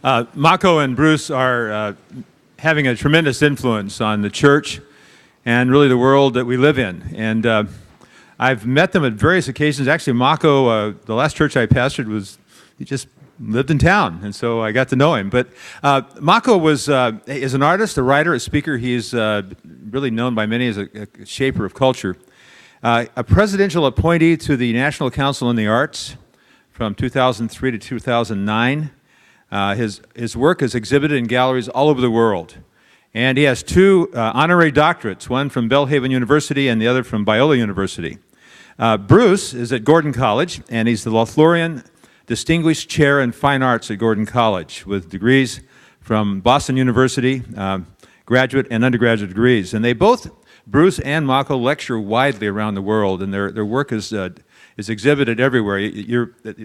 Mako and Bruce are having a tremendous influence on the church and really the world that we live in. And I've met them at various occasions. Actually, Mako, the last church I pastored he just lived in town, and so I got to know him. But Mako is an artist, a writer, a speaker. He's really known by many as a shaper of culture. A presidential appointee to the National Council on the Arts from 2003 to 2009. His work is exhibited in galleries all over the world. And he has two honorary doctorates, one from Belhaven University and the other from Biola University. Bruce is at Gordon College, and he's the Lothlorien Distinguished Chair in Fine Arts at Gordon College with degrees from Boston University, graduate and undergraduate degrees. And they both, Bruce and Mako, lecture widely around the world, and their work is exhibited everywhere.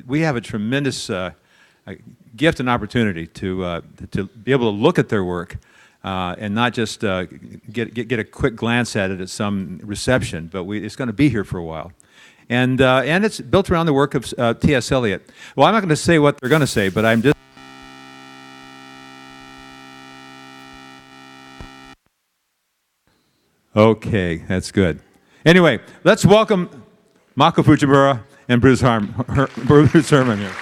We have a tremendous gift and opportunity to be able to look at their work and not just get a quick glance at it at some reception, but it's going to be here for a while. And it's built around the work of T.S. Eliot. Well, I'm not going to say what they're going to say, but I'm just... Okay, that's good. Anyway, let's welcome Mako Fujimura and Bruce Herman here.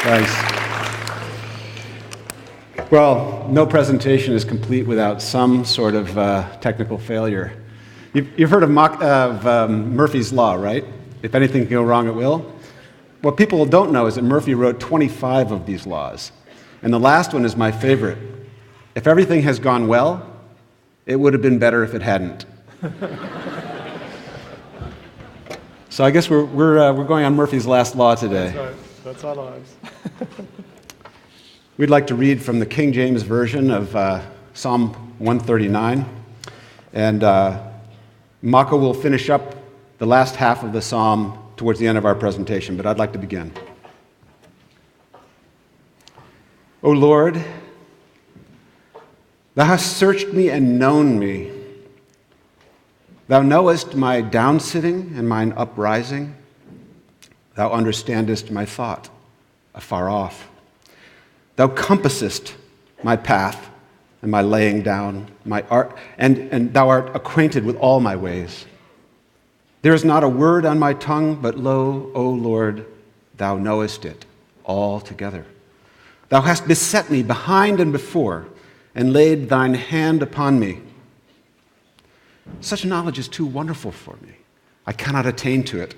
Thanks. Well, no presentation is complete without some sort of technical failure. You've heard of Murphy's Law, right? If anything can go wrong, it will. What people don't know is that Murphy wrote 25 of these laws. And the last one is my favorite. If everything has gone well, it would have been better if it hadn't. So I guess we're going on Murphy's last law today. That's right. That's our lives. We'd like to read from the King James Version of Psalm 139. And Mako will finish up the last half of the psalm towards the end of our presentation, but I'd like to begin. O Lord, Thou hast searched me and known me. Thou knowest my downsitting and mine uprising. Thou understandest my thought afar off. Thou compassest my path and my laying down, and thou art acquainted with all my ways. There is not a word on my tongue, but lo, O Lord, thou knowest it altogether. Thou hast beset me behind and before, and laid thine hand upon me. Such knowledge is too wonderful for me. I cannot attain to it.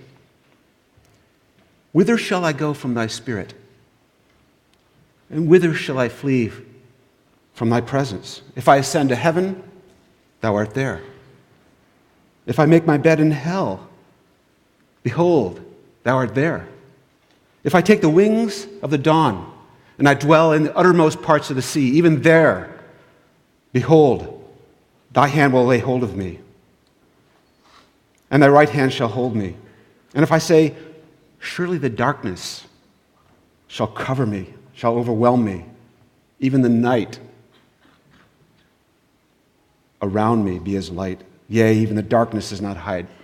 Whither shall I go from thy spirit? And whither shall I flee from thy presence? If I ascend to heaven, thou art there. If I make my bed in hell, behold, thou art there. If I take the wings of the dawn, and I dwell in the uttermost parts of the sea, even there, behold, thy hand will lay hold of me, and thy right hand shall hold me. And if I say, surely the darkness shall cover me, shall overwhelm me, even the night around me be as light. Yea, even the darkness is not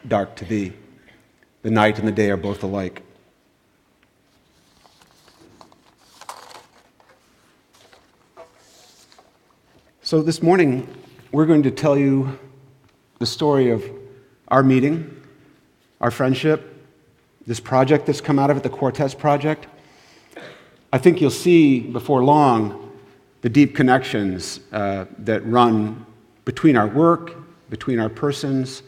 dark to thee. The night and the day are both alike. So this morning, we're going to tell you the story of our meeting, our friendship, this project that's come out of it, the Quartets Project. I think you'll see before long the deep connections that run between our work, between our persons,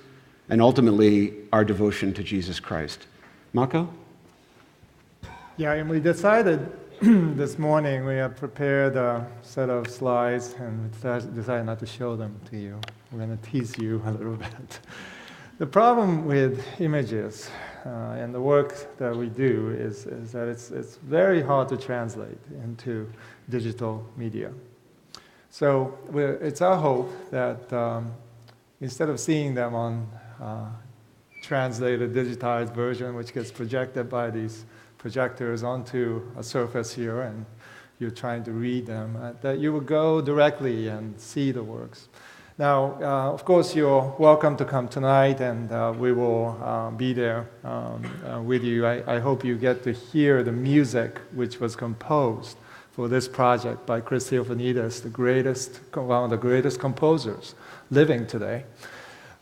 and ultimately our devotion to Jesus Christ. Mako? Yeah, and we decided this morning we have prepared a set of slides and we decided not to show them to you. We're going to tease you a little bit. The problem with images and the work that we do is that it's very hard to translate into digital media. So it's our hope that instead of seeing them on translated, digitized version, which gets projected by these projectors onto a surface here, and you're trying to read them, that you will go directly and see the works. Now, of course, you're welcome to come tonight, and we will be there with you. I hope you get to hear the music which was composed for this project by Chris Theophanides, one of the greatest composers living today.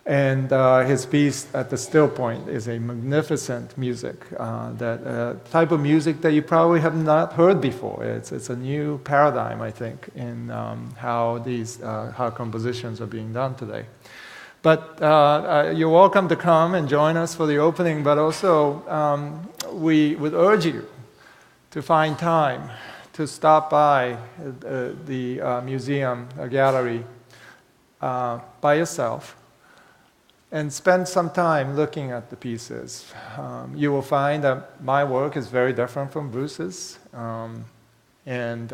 And his piece at the Still Point is a magnificent music, that type of music that you probably have not heard before. It's a new paradigm, I think, in how compositions are being done today. But you're welcome to come and join us for the opening, but also we would urge you to find time to stop by the museum, a gallery, by yourself, and spend some time looking at the pieces. You will find that my work is very different from Bruce's. And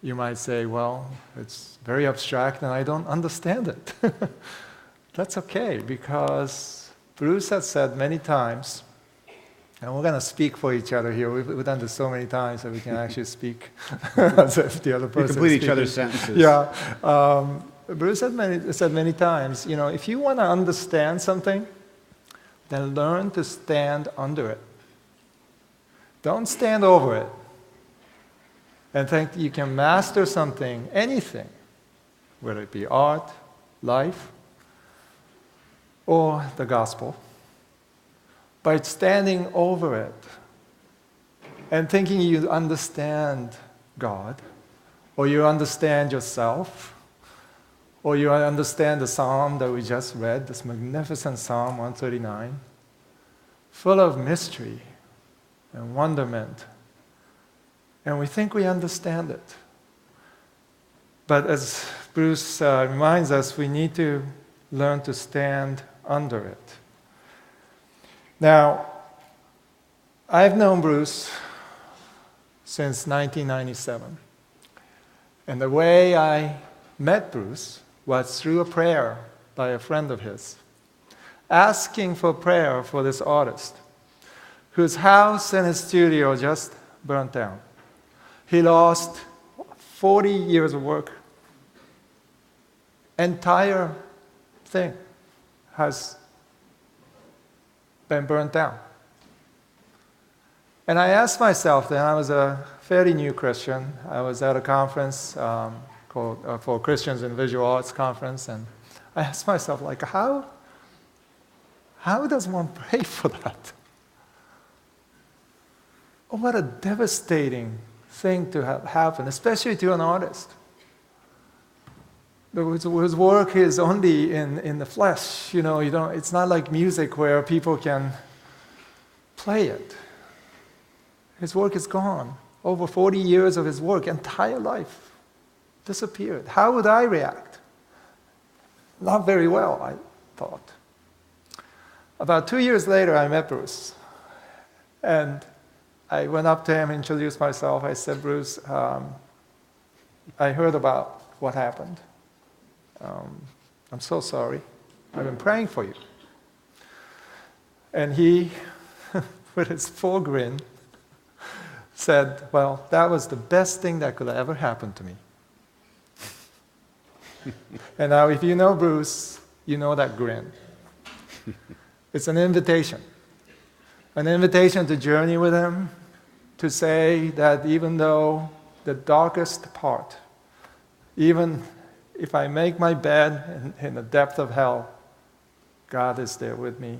you might say, well, it's very abstract and I don't understand it. That's okay, because Bruce has said many times, and we're going to speak for each other here. We've done this so many times that we can actually speak as if the other person is complete each speaking. other's sentences. Yeah. Bruce said many times, if you want to understand something, then learn to stand under it. Don't stand over it and think you can master something, anything, whether it be art, life, or the gospel, by standing over it and thinking you understand God, or you understand yourself, or you understand the psalm that we just read, this magnificent Psalm 139, full of mystery and wonderment. And we think we understand it. But as Bruce reminds us, we need to learn to stand under it. Now, I've known Bruce since 1997. And the way I met Bruce was through a prayer by a friend of his, asking for prayer for this artist whose house and his studio just burnt down. He lost 40 years of work. Entire thing has been burnt down. And I asked myself then, I was a fairly new Christian. I was at a conference called for Christians in Visual Arts conference, and I asked myself, how does one pray for that? Oh, what a devastating thing to have happen, especially to an artist whose work is only in the flesh. It's not like music where people can play it. His work is gone. Over 40 years of his work, entire life, disappeared. How would I react? Not very well, I thought. About 2 years later, I met Bruce. And I went up to him, introduced myself. I said, Bruce, I heard about what happened. I'm so sorry. I've been praying for you. And he, with his full grin, said, well, that was the best thing that could ever happen to me. And now if you know Bruce, you know that grin. It's an invitation to journey with him, to say that even though the darkest part, even if I make my bed in the depth of hell, God is there with me.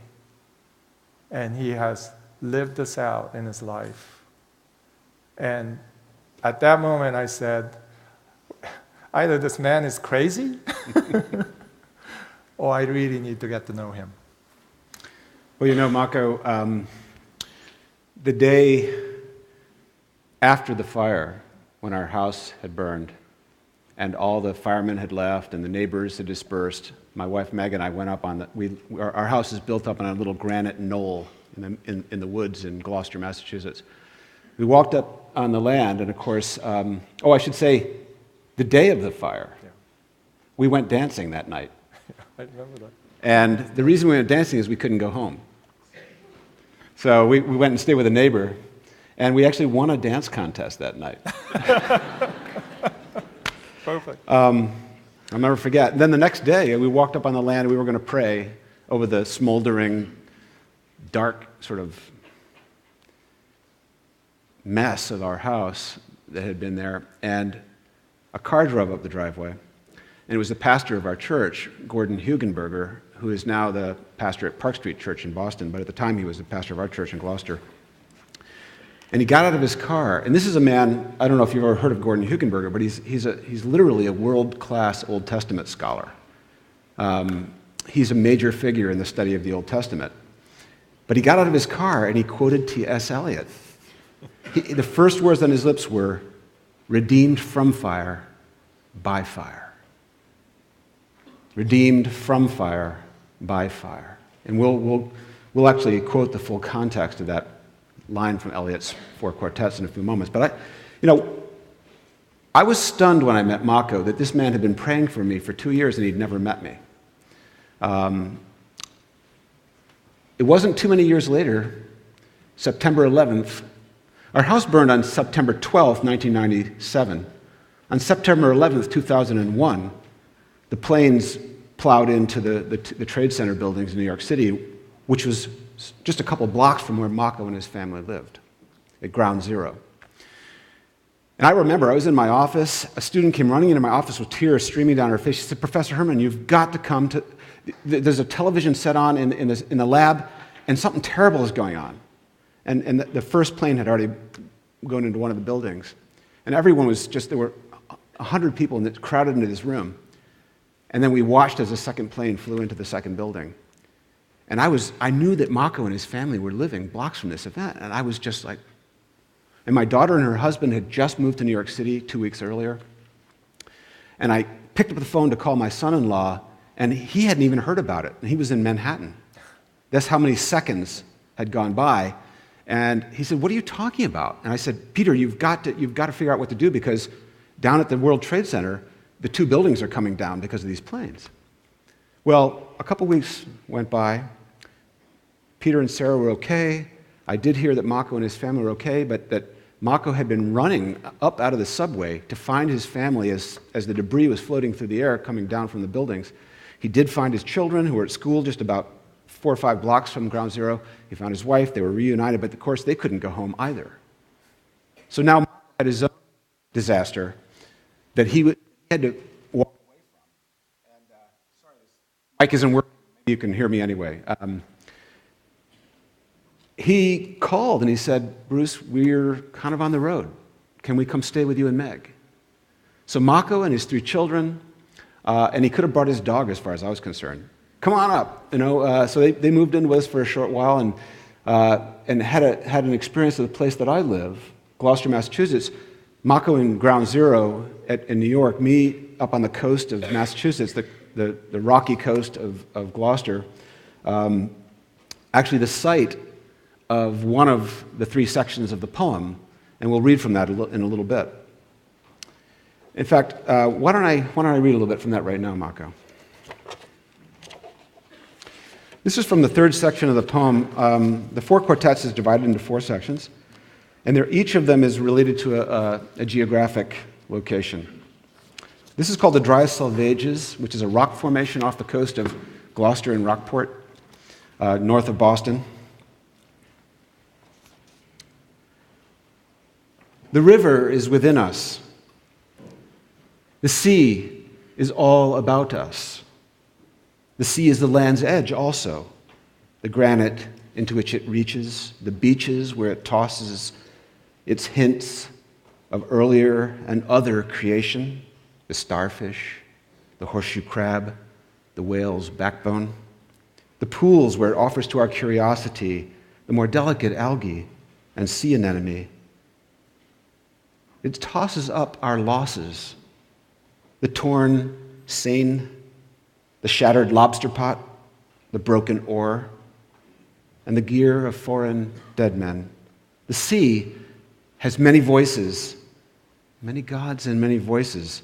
And he has lived this out in his life. And at that moment I said, either this man is crazy, or I really need to get to know him. Well, Mako, the day after the fire, when our house had burned, and all the firemen had left and the neighbors had dispersed, my wife Meg and I went up on our house is built up on a little granite knoll in the woods in Gloucester, Massachusetts. We walked up on the land, and of course, I should say, the day of the fire, we went dancing that night. I remember that. And the reason we went dancing is we couldn't go home. So we went and stayed with a neighbor, and we actually won a dance contest that night. Perfect. I'll never forget. And then the next day, we walked up on the land, and we were going to pray over the smoldering, dark sort of mess of our house that had been there, and a car drove up the driveway, and it was the pastor of our church, Gordon Hugenberger, who is now the pastor at Park Street Church in Boston, but at the time he was the pastor of our church in Gloucester. And he got out of his car, and this is a man, I don't know if you've ever heard of Gordon Hugenberger, but he's literally a world-class Old Testament scholar. He's a major figure in the study of the Old Testament. But he got out of his car and he quoted T.S. Eliot. The first words on his lips were, "Redeemed from fire, by fire." Redeemed from fire, by fire. And we'll actually quote the full context of that line from Eliot's Four Quartets in a few moments. But I was stunned when I met Mako that this man had been praying for me for 2 years and he'd never met me. It wasn't too many years later, September 11th, our house burned on September 12th, 1997. On September 11th, 2001, the planes plowed into the Trade Center buildings in New York City, which was just a couple blocks from where Mako and his family lived, at Ground Zero. And I remember I was in my office. A student came running into my office with tears streaming down her face. She said, "Professor Herman, you've got to come to... There's a television set on in the lab, and something terrible is going on." And the first plane had already gone into one of the buildings. And everyone was there were 100 people that crowded into this room. And then we watched as the second plane flew into the second building. And I knew that Mako and his family were living blocks from this event. And I was just like... And my daughter and her husband had just moved to New York City 2 weeks earlier. And I picked up the phone to call my son-in-law, and he hadn't even heard about it. And he was in Manhattan. That's how many seconds had gone by. And he said, "What are you talking about?" And I said, "Peter, you've got to figure out what to do, because down at the World Trade Center, the 2 buildings are coming down because of these planes." Well, a couple weeks went by. Peter and Sarah were okay. I did hear that Mako and his family were okay, but that Mako had been running up out of the subway to find his family as the debris was floating through the air coming down from the buildings. He did find his children, who were at school just about 4 or 5 blocks from Ground Zero. He found his wife. They were reunited, but of course they couldn't go home either. So now Mako had his own disaster that he had to walk away from. And sorry, this mic isn't working. Maybe you can hear me anyway. He called and he said, "Bruce, we're kind of on the road. Can we come stay with you and Meg?" So Mako and his 3 children, and he could have brought his dog as far as I was concerned. "Come on up." So they moved in with us for a short while and had an experience of the place that I live, Gloucester, Massachusetts. Mako in Ground Zero in New York, me up on the coast of Massachusetts, the rocky coast of Gloucester, actually the site of one of the 3 sections of the poem, and we'll read from that in a little bit. In fact, why don't I read a little bit from that right now, Mako? This is from the 3rd section of the poem. The Four Quartets is divided into 4 sections, and each of them is related to a geographic location. This is called the Dry Selvages, which is a rock formation off the coast of Gloucester and Rockport, north of Boston. The river is within us. The sea is all about us. The sea is the land's edge also, the granite into which it reaches, the beaches where it tosses its hints of earlier and other creation, the starfish, the horseshoe crab, the whale's backbone, the pools where it offers to our curiosity the more delicate algae and sea anemone. It tosses up our losses the torn seine, the shattered lobster pot, the broken oar, and the gear of foreign dead men. The sea has many voices, many gods and many voices.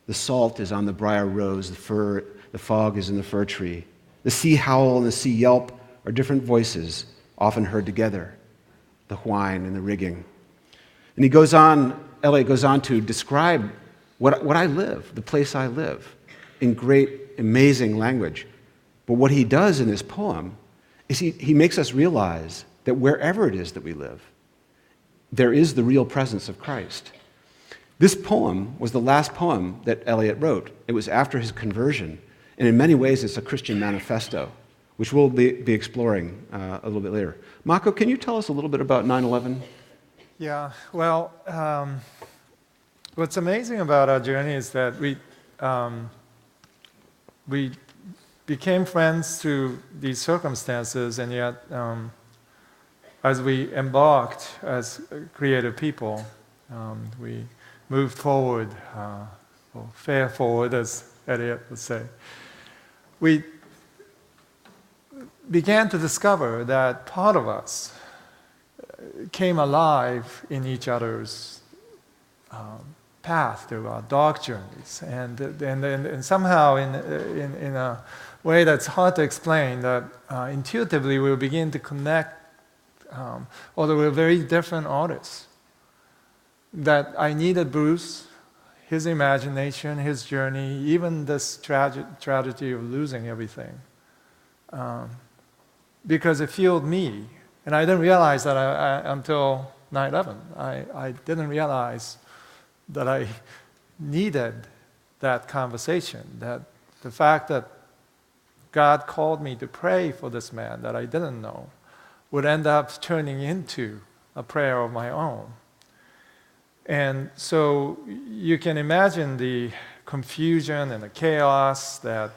The salt is on the briar rose, the fog is in the fir tree. The sea howl and the sea yelp are different voices, often heard together, the whine and the rigging. And Eliot goes on to describe what I live, the place I live, in great, amazing language. But what he does in this poem is he makes us realize that wherever it is that we live, there is the real presence of Christ. This poem was the last poem that Eliot wrote. It was after his conversion, and in many ways it's a Christian manifesto, which we'll be exploring a little bit later. Mako, can you tell us a little bit about 9/11? Yeah, well, what's amazing about our journey is that we became friends through these circumstances, and yet as we embarked as creative people, we moved forward, or fare forward, as Eliot would say. We began to discover that part of us came alive in each other's path through our dark journeys, and somehow in a way that's hard to explain, that intuitively we'll begin to connect, although we're very different artists. That I needed Bruce, his imagination, his journey, even this tragedy of losing everything, because it fueled me. And I didn't realize that until 9/11. I didn't realize that I needed that conversation, that the fact that God called me to pray for this man that I didn't know would end up turning into a prayer of my own. And so you can imagine the confusion and the chaos that,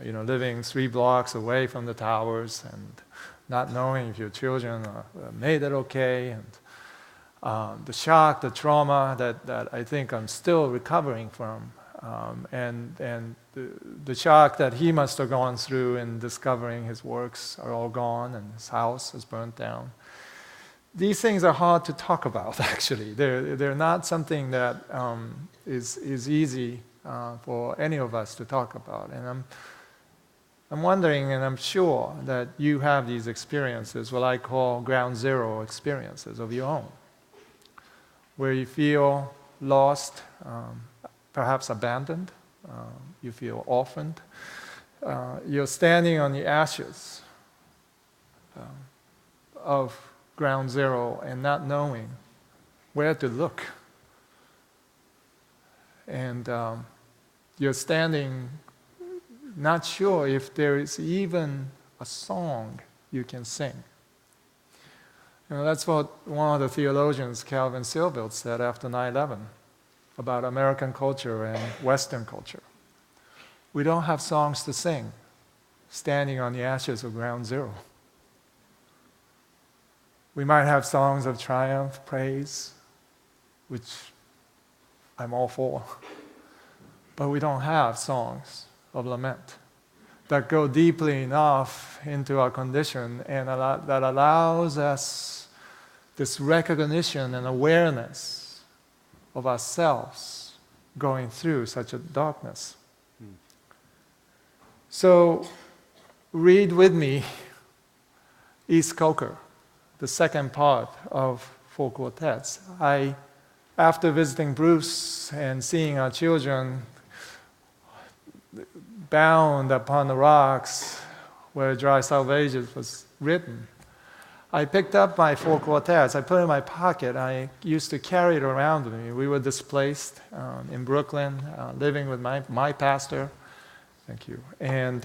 living 3 blocks away from the towers and not knowing if your children made it okay, and the shock, the trauma that I think I'm still recovering from, and the shock that he must have gone through in discovering his works are all gone and his house is burnt down. These things are hard to talk about, actually. They're not something that is easy for any of us to talk about. And I'm wondering, and I'm sure that you have these experiences, what I call ground zero experiences of your own, where you feel lost, perhaps abandoned, you feel orphaned. You're standing on the ashes of ground zero and not knowing where to look. And you're standing not sure if there is even a song you can sing. That's what one of the theologians, Calvin Seelbilt, said after 9/11 about American culture and Western culture. We don't have songs to sing standing on the ashes of ground zero. We might have songs of triumph, praise, which I'm all for, but we don't have songs of lament that go deeply enough into our condition and that allows us this recognition and awareness of ourselves going through such a darkness. So read with me East Coker, the second part of 4 quartets. After visiting Bruce and seeing our children bound upon the rocks where Dry Salvages was written, I picked up my 4 quartets. I put it in my pocket. I used to carry it around with me. We were displaced in Brooklyn, living with my pastor. Thank you. And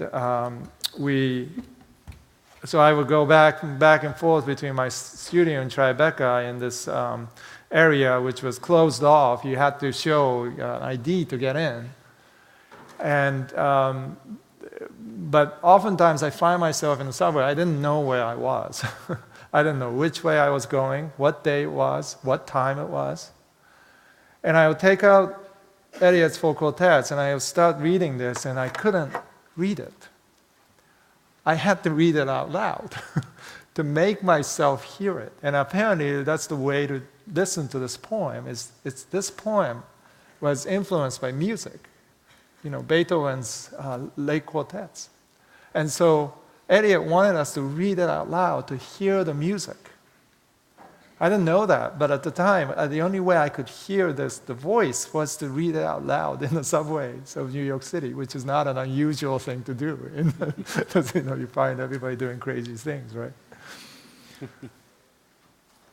so I would go back and forth between my studio in Tribeca in this area which was closed off. You had to show an ID to get in. And but oftentimes I find myself in the subway. I didn't know where I was. I didn't know which way I was going, what day it was, what time it was. And I would take out Eliot's four quartets, and I start reading this, and I couldn't read it. I had to read it out loud to make myself hear it. And apparently that's the way to listen to this poem. This poem was influenced by music, Beethoven's late quartets. And so Eliot wanted us to read it out loud to hear the music. I didn't know that, but at the time, the only way I could hear the voice was to read it out loud in the subways of New York City, which is not an unusual thing to do. You find everybody doing crazy things, right?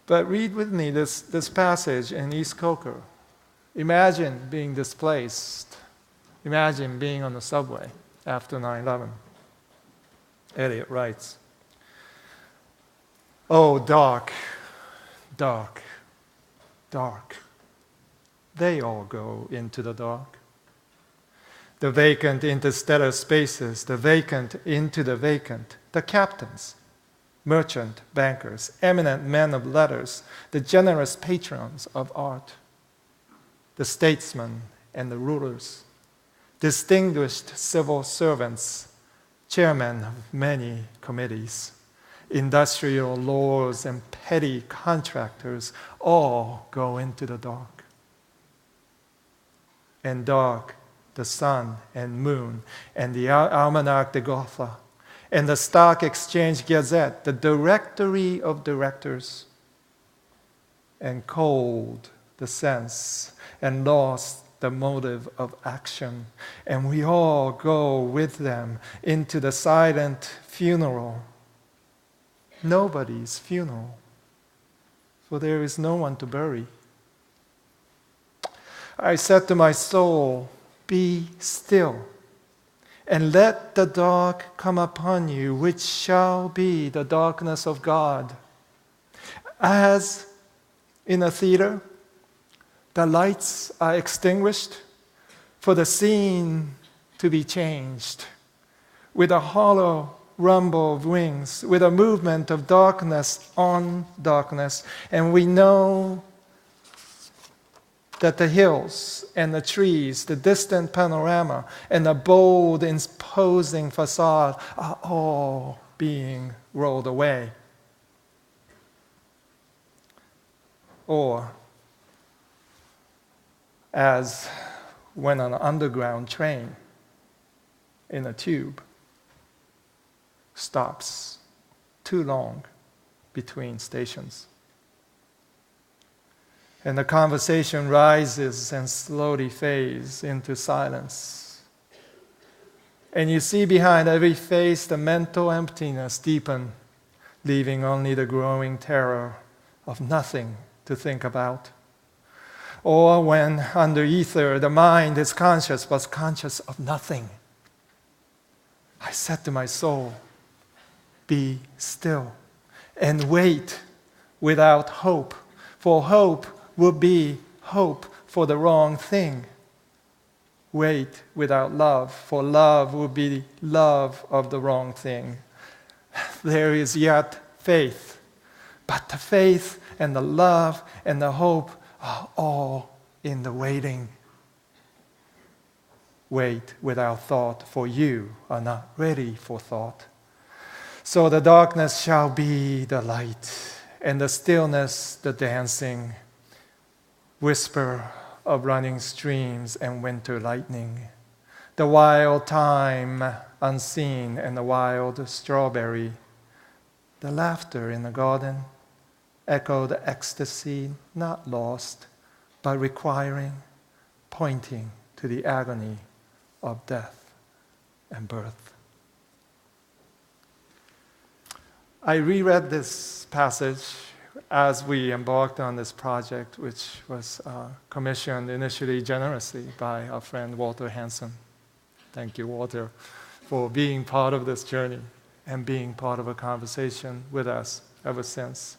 But read with me this passage in East Coker. Imagine being displaced. Imagine being on the subway after 9/11. Eliot writes, "Oh, dark, dark, dark. They all go into the dark. The vacant interstellar spaces, the vacant into the vacant, the captains, merchant bankers, eminent men of letters, the generous patrons of art, the statesmen and the rulers, distinguished civil servants, chairmen of many committees, industrial lords and petty contractors all go into the dark. And dark, the sun and moon and the Almanac de Gotha and the Stock Exchange Gazette, the directory of directors. And cold, the sense, and lost the motive of action. And we all go with them into the silent funeral. Nobody's funeral, for there is no one to bury. I said to my soul, be still, and let the dark come upon you, which shall be the darkness of God. As in a theater, the lights are extinguished for the scene to be changed, with a hollow rumble of wings, with a movement of darkness on darkness. And we know that the hills and the trees, the distant panorama, and the bold, imposing facade are all being rolled away. Or, as when an underground train in a tube stops too long between stations. And the conversation rises and slowly fades into silence. And you see behind every face the mental emptiness deepen, leaving only the growing terror of nothing to think about. Or when under ether the mind is conscious but conscious of nothing. I said to my soul, be still and wait without hope, for hope will be hope for the wrong thing. Wait without love, for love will be love of the wrong thing. There is yet faith, but the faith and the love and the hope are all in the waiting. Wait without thought, for you are not ready for thought. So the darkness shall be the light, and the stillness the dancing, whisper of running streams and winter lightning, the wild thyme unseen and the wild strawberry, the laughter in the garden, echo the ecstasy not lost, but requiring, pointing to the agony of death and birth. I reread this passage as we embarked on this project, which was commissioned initially generously by our friend Walter Hansen. Thank you, Walter, for being part of this journey and being part of a conversation with us ever since.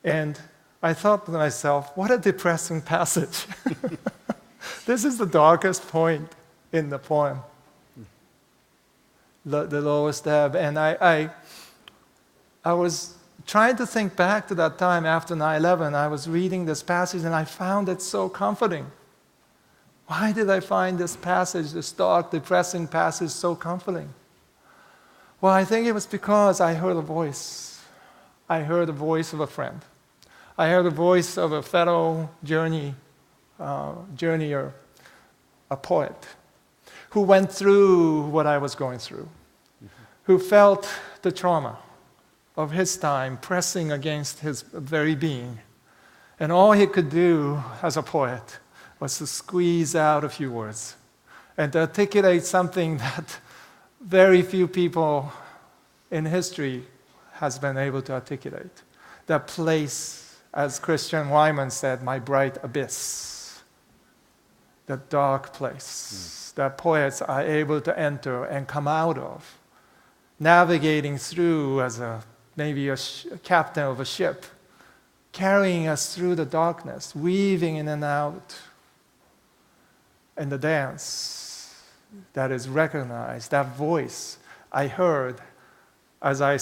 And I thought to myself, what a depressing passage. This is the darkest point in the poem, the lowest ebb. And I was trying to think back to that time after 9/11. I was reading this passage and I found it so comforting. Why did I find this passage, this dark, depressing passage, so comforting? Well, I think it was because I heard a voice. I heard the voice of a friend. I heard the voice of a fellow journeyer, a poet, who went through what I was going through, who felt the trauma of his time pressing against his very being. And all he could do as a poet was to squeeze out a few words and to articulate something that very few people in history has been able to articulate. That place, as Christian Wyman said, my bright abyss. That dark place that poets are able to enter and come out of, navigating through as maybe a captain of a ship, carrying us through the darkness, weaving in and out. And the dance that is recognized, that voice I heard as I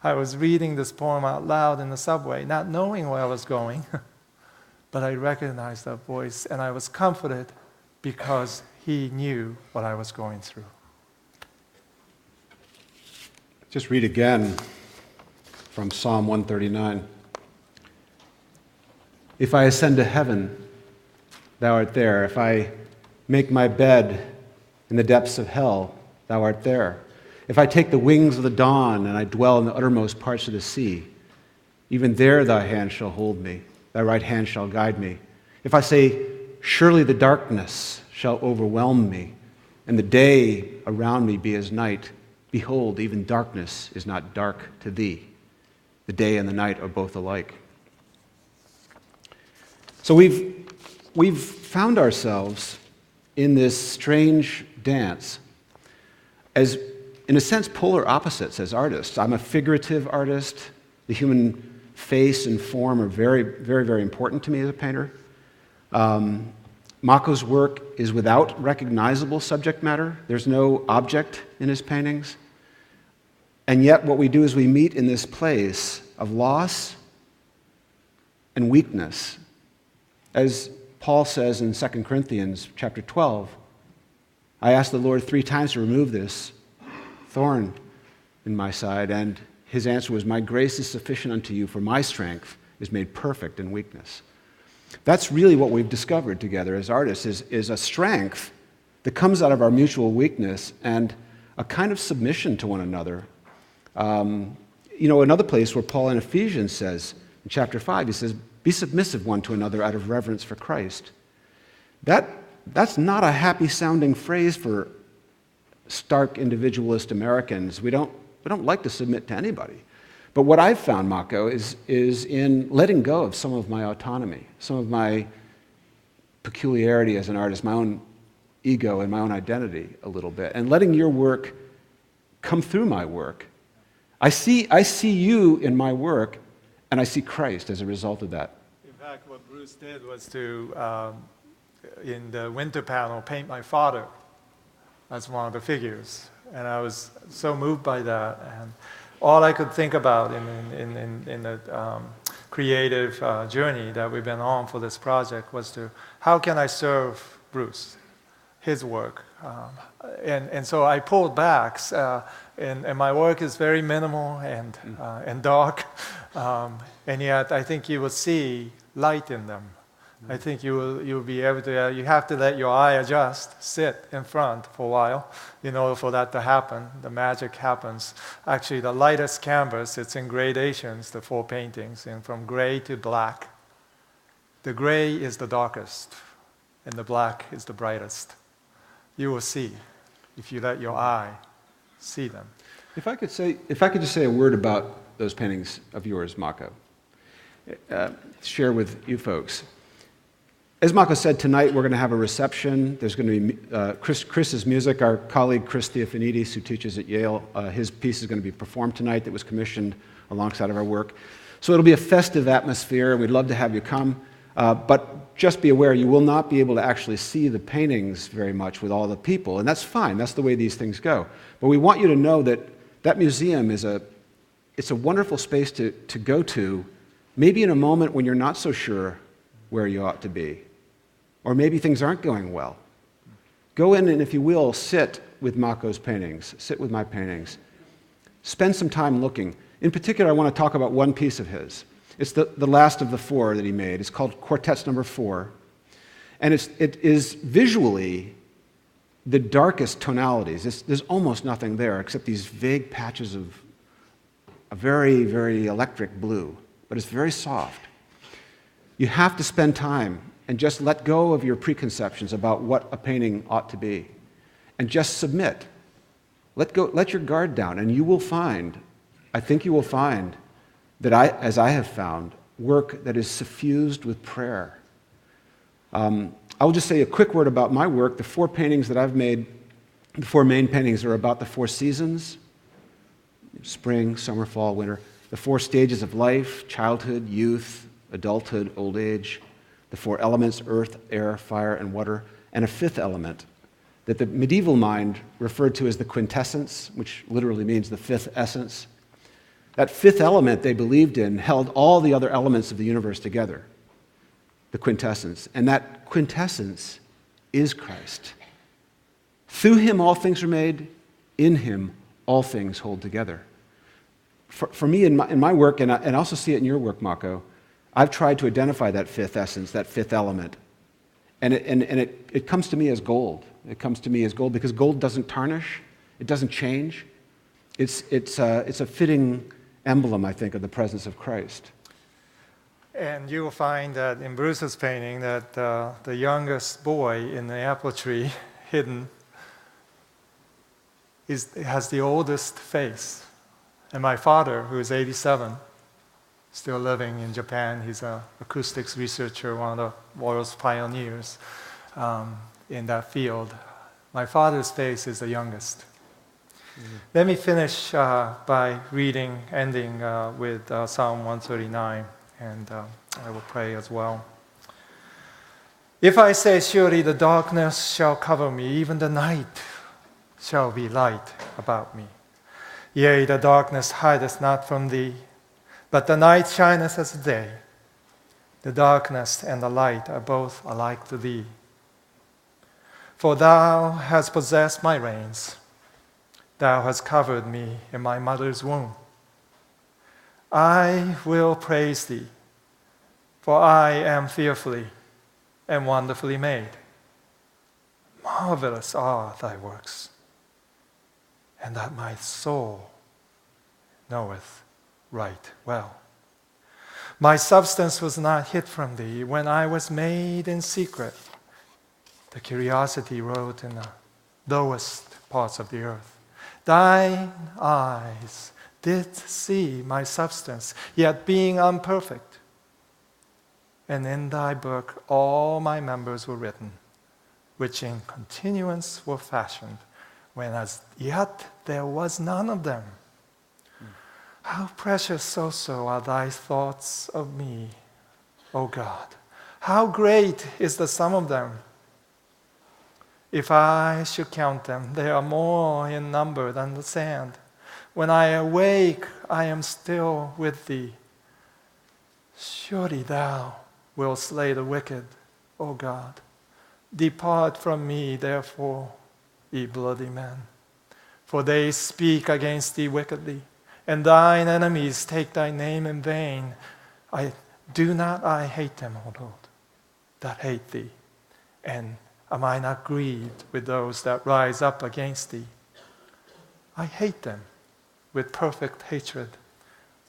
was reading this poem out loud in the subway, not knowing where I was going, but I recognized that voice and I was comforted because he knew what I was going through. Just read again from Psalm 139. If I ascend to heaven, thou art there. If I make my bed in the depths of hell, thou art there. If I take the wings of the dawn and I dwell in the uttermost parts of the sea, even there thy hand shall hold me, thy right hand shall guide me. If I say, surely the darkness shall overwhelm me, and the day around me be as night, behold, even darkness is not dark to thee. The day and the night are both alike. So we've found ourselves in this strange dance as, in a sense, polar opposites as artists. I'm a figurative artist. The human face and form are very, very, very important to me as a painter. Mako's work is without recognizable subject matter. There's no object in his paintings. And yet what we do is we meet in this place of loss and weakness. As Paul says in 2 Corinthians chapter 12, I asked the Lord 3 times to remove this thorn in my side, and his answer was, my grace is sufficient unto you, for my strength is made perfect in weakness. That's really what we've discovered together as artists, is a strength that comes out of our mutual weakness and a kind of submission to one another. Another place where Paul in Ephesians says, in chapter 5, he says, be submissive one to another out of reverence for Christ. That's not a happy-sounding phrase for stark individualist Americans. We don't like to submit to anybody. But what I've found, Mako, is in letting go of some of my autonomy, some of my peculiarity as an artist, my own ego and my own identity a little bit, and letting your work come through my work. I see you in my work, and I see Christ as a result of that. In fact, what Bruce did was to, in the winter panel, paint my father as one of the figures. And I was so moved by that. And all I could think about in the creative journey that we've been on for this project was to, how can I serve Bruce, his work? And so I pulled back, and my work is very minimal and dark, and yet I think you will see light in them. I think you'll be able to, you have to let your eye adjust, sit in front for a while, in order for that to happen. The magic happens. Actually, the lightest canvas, it's in gradations, the 4 paintings, and from gray to black. The gray is the darkest, and the black is the brightest. You will see if you let your eye see them. If I could just say a word about those paintings of yours, Mako, share with you folks. As Mako said, tonight we're going to have a reception. There's going to be Chris's music. Our colleague Chris Theophanidis, who teaches at Yale, his piece is going to be performed tonight that was commissioned alongside of our work. So it'll be a festive atmosphere. We'd love to have you come. But just be aware, you will not be able to actually see the paintings very much with all the people. And that's fine. That's the way these things go. But we want you to know that that museum it's a wonderful space to go to, maybe in a moment when you're not so sure where you ought to be. Or maybe things aren't going well. Go in and, if you will, sit with Mako's paintings, sit with my paintings. Spend some time looking. In particular, I want to talk about one piece of his. It's the last of the 4 that he made. It's called Quartets Number 4. And it is visually the darkest tonalities. There's almost nothing there except these vague patches of a very, very electric blue, but it's very soft. You have to spend time and just let go of your preconceptions about what a painting ought to be, and just submit. Let your guard down, and you will find, I think you will find, that as I have found, work that is suffused with prayer. I'll just say a quick word about my work. The 4 paintings that I've made, the 4 main paintings are about the 4 seasons: spring, summer, fall, winter. The 4 stages of life: childhood, youth, adulthood, old age. The 4 elements: earth, air, fire, and water. And a 5th element that the medieval mind referred to as the quintessence, which literally means the 5th essence. That 5th element they believed in held all the other elements of the universe together, the quintessence. And that quintessence is Christ. Through him all things are made, in him all things hold together. For me, in my work, and I also see it in your work, Mako, I've tried to identify that 5th essence, that 5th element. And it comes to me as gold. It comes to me as gold because gold doesn't tarnish. It doesn't change. It's a fitting emblem, I think, of the presence of Christ. And you will find that in Bruce's painting that the youngest boy in the apple tree hidden has the oldest face. And my father, who is 87, still living in Japan, he's an acoustics researcher, one of the world's pioneers in that field. My father's face is the youngest. Mm-hmm. Let me finish by ending with Psalm 139, and I will pray as well. If I say, surely the darkness shall cover me, even the night shall be light about me. Yea, the darkness hideth not from thee, but the night shineth as the day. The darkness and the light are both alike to thee. For thou hast possessed my reins. Thou hast covered me in my mother's womb. I will praise thee, for I am fearfully and wonderfully made. Marvelous are thy works, and that my soul knoweth right well. My substance was not hid from thee when I was made in secret. The curiosity wrote in the lowest parts of the earth. Thine eyes did see my substance, yet being imperfect. And in thy book all my members were written, which in continuance were fashioned, when as yet there was none of them. How precious also are thy thoughts of me, O God. How great is the sum of them. If I should count them, they are more in number than the sand. When I awake, I am still with thee. Surely thou wilt slay the wicked, O God. Depart from me, therefore, ye bloody men. For they speak against thee wickedly, and thine enemies take thy name in vain. I hate them, O Lord, that hate thee? And am I not grieved with those that rise up against thee? I hate them with perfect hatred.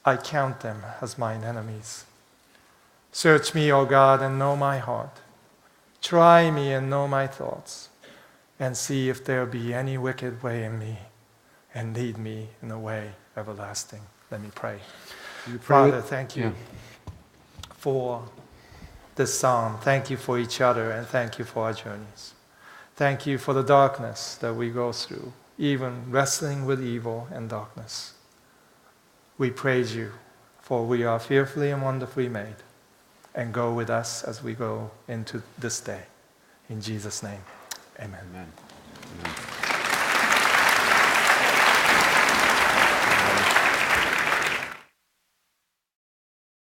I count them as mine enemies. Search me, O God, and know my heart. Try me and know my thoughts, and see if there be any wicked way in me, and lead me in the way everlasting. Let me pray. Father, thank you for this psalm. Thank you for each other, and thank you for our journeys. Thank you for the darkness that we go through, even wrestling with evil and darkness. We praise you, for we are fearfully and wonderfully made, and go with us as we go into this day. In Jesus' name, amen. Amen.